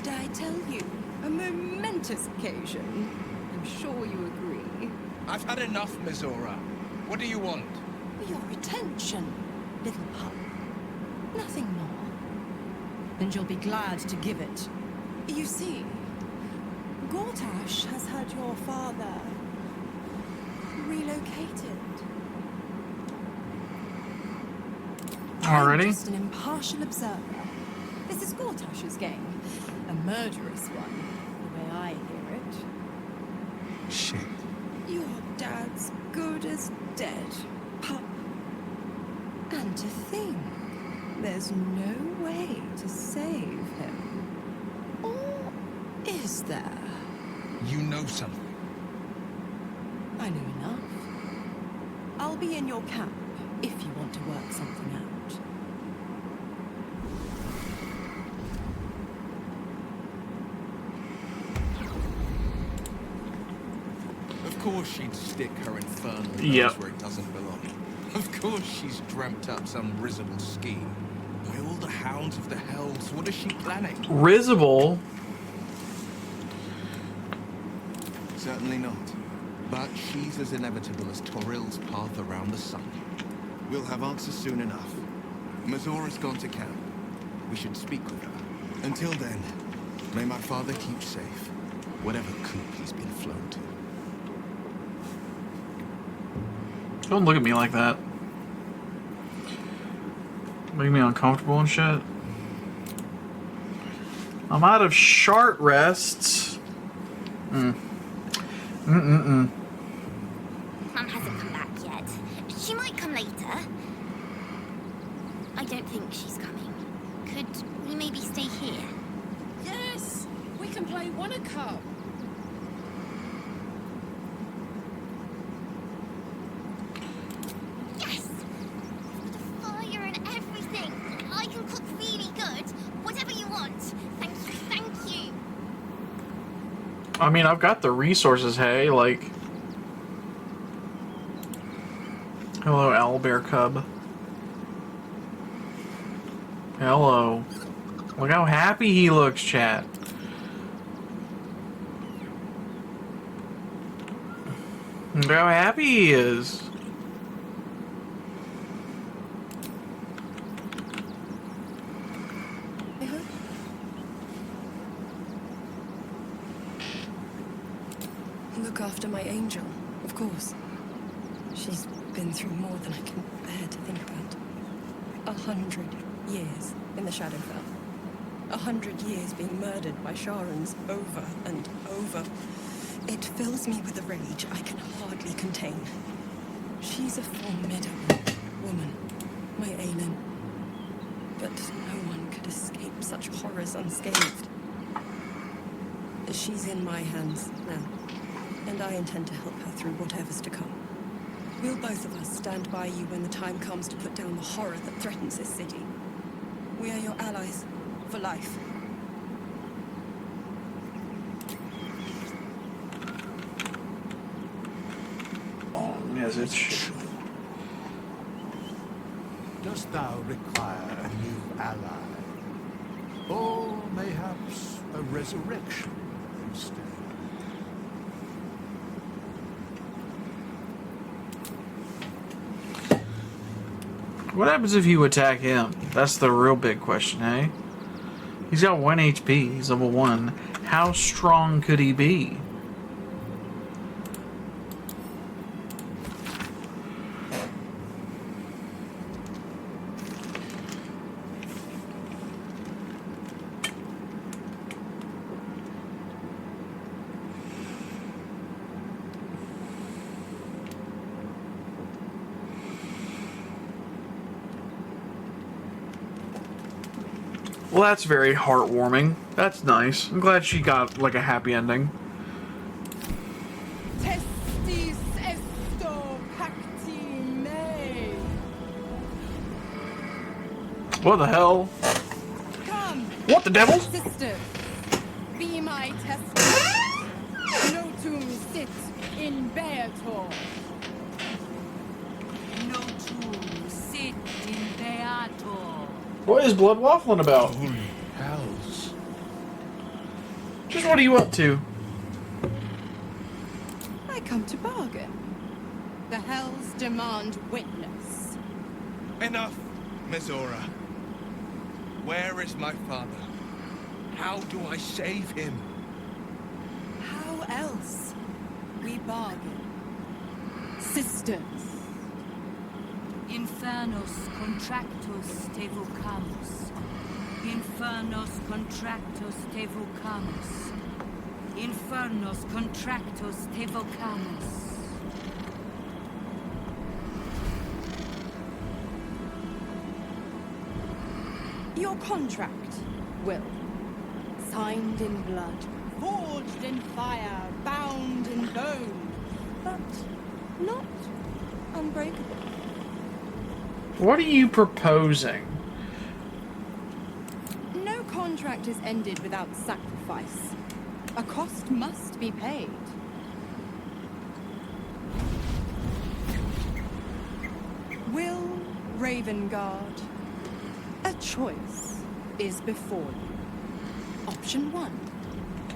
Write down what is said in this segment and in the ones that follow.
did I tell you? A momentous occasion. I'm sure you agree. I've had enough, Mizora. What do you want? Your attention, little pup. Nothing more. And you'll be glad to give it. You see, Gortash has had your father relocated. Already? I'm just an impartial observer. This is Gortash's game. A murderous one, the way I hear it. Shit. Your dad's good as dead, pup. And to think, there's no way to save him. Or is there? You know something. I know enough. I'll be in your camp if you want to work something out. Of course she'd stick her infernal Yep. where it doesn't belong. Of course she's dreamt up some risible scheme. By all the hounds of the hells, what is she planning? Risible? Certainly not. But she's as inevitable as Toril's path around the sun. We'll have answers soon enough. Mizora's gone to camp. We should speak with her. Until then, may my father keep safe, whatever coop he's been flown to. Don't look at me like that. Make me uncomfortable and shit. I'm out of short rests. Mum hasn't come back yet. She might come later. I don't think she's coming. Could we maybe stay here? Yes! We can play Wanna Cup. Yes! With a fire and everything. I can cook really good. Whatever you want. Thank you, thank you. I mean, I've got the resources, hey, like... Hello, owlbear cub. Hello. Look how happy he looks, chat. Look how happy he is. Look after my angel, of course. She's been through more than I can bear to think about. 100 years in the Shadowfell. 100 years being murdered by Sharans over and over. It fills me with a rage I can hardly contain. She's a formidable woman, my Aelin. But no one could escape such horrors unscathed. She's in my hands now, and I intend to help her through whatever's to come. We'll both of us stand by you when the time comes to put down the horror that threatens this city. We are your allies for life. Yes, it's... Dost thou require a new ally? Or mayhaps a resurrection instead? What happens if you attack him? That's the real big question, eh? He's got 1 HP. He's level 1. How strong could he be? Well, that's very heartwarming. That's nice. I'm glad she got, like, a happy ending. Testis esto pacti me. What the hell? Come, What the devil? sister, be my testis. Notum sit in Beator. Notum sit in Beator. What is Blood waffling about? Holy hells. Thieves, what are you up to? I come to bargain. The hells demand witness. Enough, mizora. Where is my father? How do I save him? How else? We bargain. Sisters. Infernos contractus te vocamus. Infernos contractus te vocamus. Infernos contractus te vocamus. Your contract, Wyll. Signed in blood, forged in fire, bound in bone, but not unbreakable. What are you proposing? No contract is ended without sacrifice. A cost must be paid. Wyll Ravengard, a choice is before you. Option 1.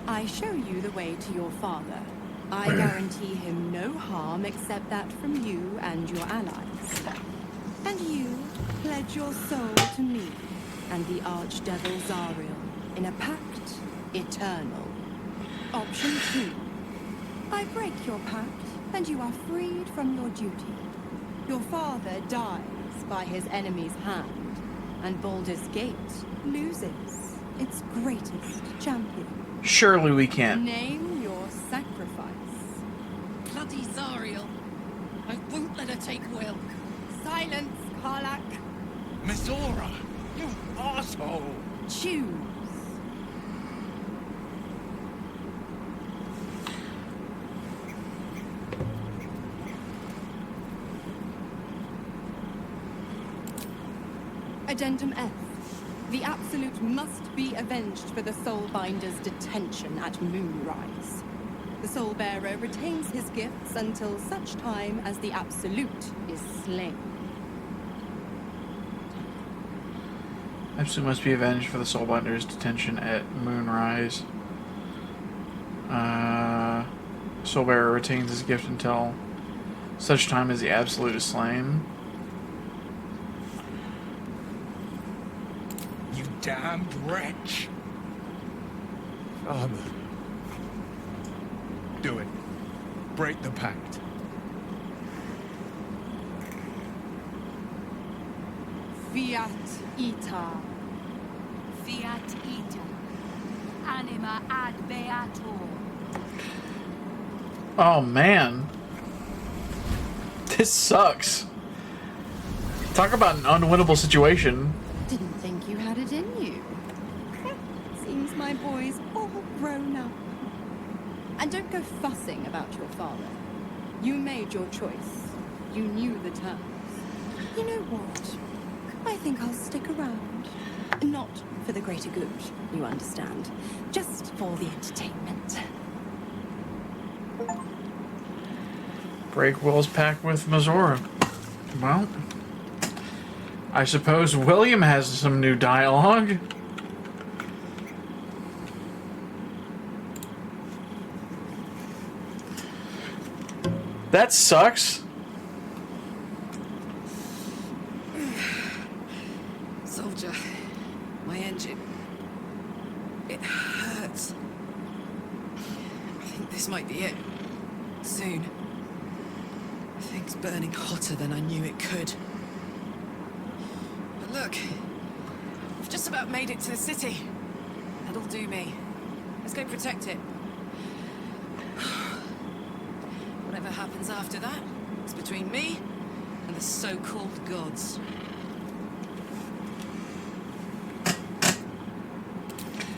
I show you the way to your father. I guarantee him no harm except that from you and your allies. And you pledge your soul to me and the Archdevil Zariel in a pact eternal. Option 2. I break your pact and you are freed from your duty. Your father dies by his enemy's hand, and Baldur's Gate loses its greatest champion. Surely we can't. Name your sacrifice. Bloody Zariel. I won't let her take Wyll. Silence, Karlak. Mizora, you asshole! Choose. Addendum F. The Absolute must be avenged for the Soulbinder's detention at Moonrise. The Soulbearer retains his gifts until such time as the Absolute is slain. Absolute must be avenged for the Soulbinder's detention at Moonrise. Soulbearer retains his gift until such time as the Absolute is slain. You damned wretch! Father, Do it. Break the pact. Fiat Ita. Fiat ita. Anima ad beator. Oh man. This sucks. Talk about an unwinnable situation. Didn't think you had it in you. Seems my boy's all grown up. And don't go fussing about your father. You made your choice. You knew the terms. You know what? I think I'll stick around. Not for the greater good, you understand. Just for the entertainment. Break Will's pact with mizora. Well, I suppose William has some new dialogue. That sucks. Soldier, my engine. It hurts. I think this might be it. Soon. Things burning hotter than I knew it could. But look, I've just about made it to the city. That'll do me. Let's go protect it. Whatever happens after that, it's between me and the so-called gods.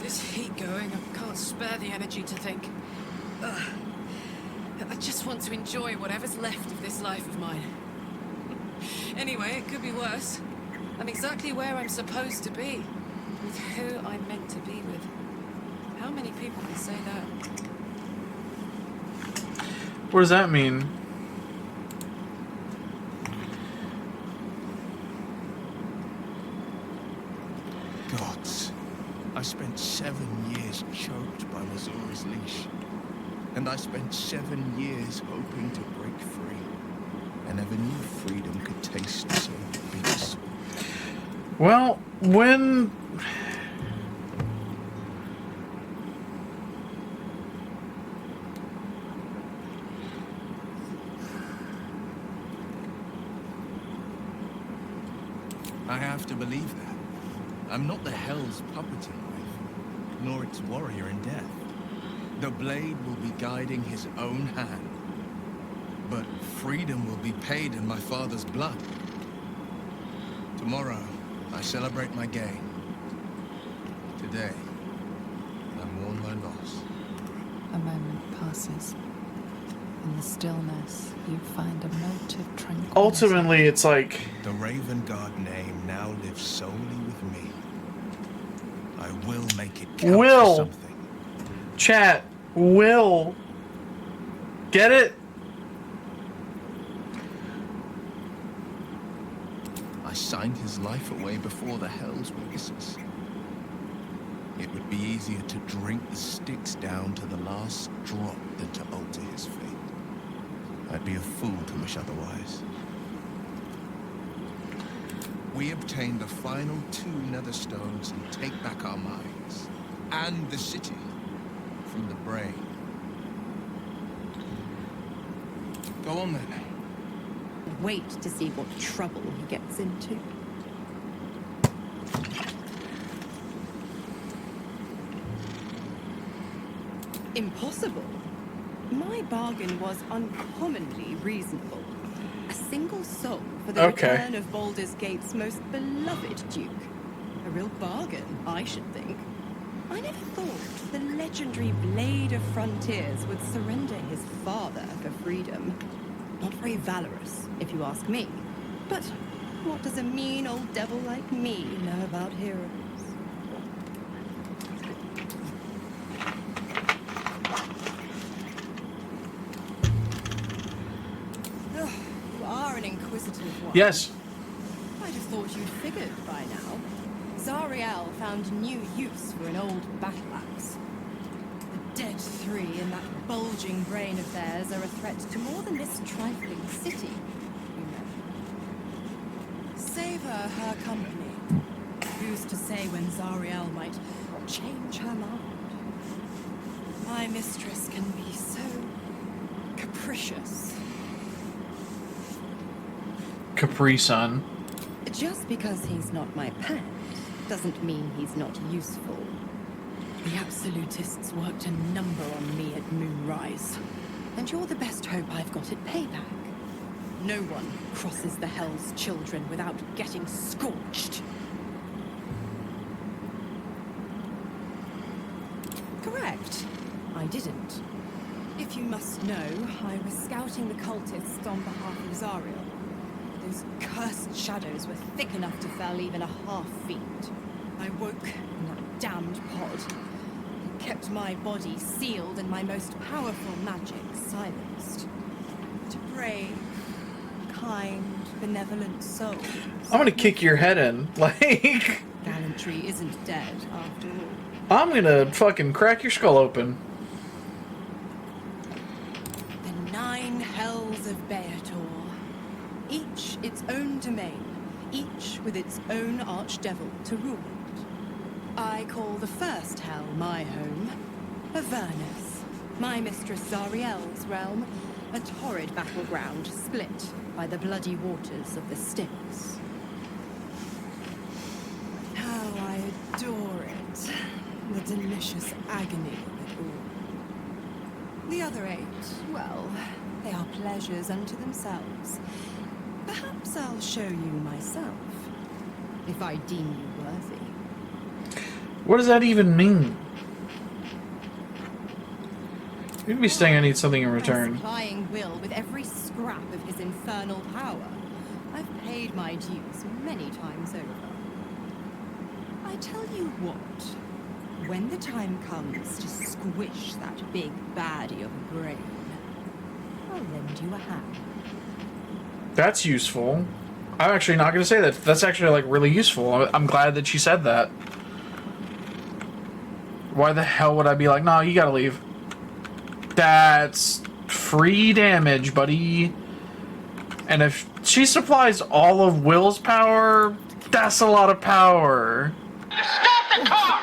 This heat going, I can't spare the energy to think. Ugh. I just want to enjoy whatever's left of this life of mine. Anyway, it could be worse. I'm exactly where I'm supposed to be. With who I'm meant to be with. How many people can say that? What does that mean? gods. I spent 7 years choked by Mizora's leash. And I spent 7 years hoping to break free. I never knew freedom could taste so bittersweet. Well, when... I have to believe that. I'm not the Hell's puppeting wife, nor its warrior in death. The blade will be guiding his own hand. But freedom will be paid in my father's blood. Tomorrow, I celebrate my gain. Today, I mourn my loss. A moment passes. In the stillness, you find a note of tranquility. Ultimately, it's like... The Raven Guard name now lives solely with me. I will make it count Will. for something. Chat. Will. Get it? I signed his life away before the Hell's witnesses. It would be easier to drink the sticks down to the last drop than to alter his fate. I'd be a fool to wish otherwise. We obtain the final 2 nether stones and take back our minds. And the city from the brain. Go on then. Wait to see what trouble he gets into. Impossible. My bargain was uncommonly reasonable. A single soul for the return of Baldur's Gate's most beloved duke. A real bargain, I should think. I never thought the legendary Blade of Frontiers would surrender his father for freedom. Not very valorous, if you ask me. But what does a mean old devil like me know about heroes? You are an inquisitive one. Yes. I'd have thought you'd figured by now. Zariel found new use for an old battle axe. The dead 3 in that bulging brain of theirs are a threat to more than this trifling city, you know. Savor her company. Who's to say when Zariel might change her mind? My mistress can be so capricious. Capri Sun. Just because he's not my pet doesn't mean he's not useful. The absolutists worked a number on me at Moonrise, and you're the best hope I've got at payback. No one crosses the Hell's Children without getting scorched. Correct. I didn't. If you must know, I was scouting the cultists on behalf of Zariel. Those cursed shadows were thick enough to fell even a half-fiend. I woke in that damned pod. It kept my body sealed and my most powerful magic silenced. To brave, kind, benevolent souls. I'm gonna kick your head in. Like... Gallantry isn't dead, after all. I'm gonna fucking crack your skull open. The 9 hells of Beator. Each its own domain, each with its own archdevil to rule it. I call the first hell my home, Avernus, my mistress Zariel's realm, a torrid battleground split by the bloody waters of the Styx. How I adore it, the delicious agony of it all. The other 8, well, they are pleasures unto themselves. Perhaps I'll show you myself, if I deem you worthy. What does that even mean? You'd be saying I need something in By return. supplying Will with every scrap of his infernal power, I've paid my dues many times over. I tell you what, when the time comes to squish that big baddie of a brain, I'll lend you a hand. That's useful. I'm actually not going to say that. That's actually, like, really useful. I'm glad that she said that. Why the hell would I be like, no, you gotta leave? That's free damage, buddy. And if she supplies all of Will's power, that's a lot of power. Stop the car!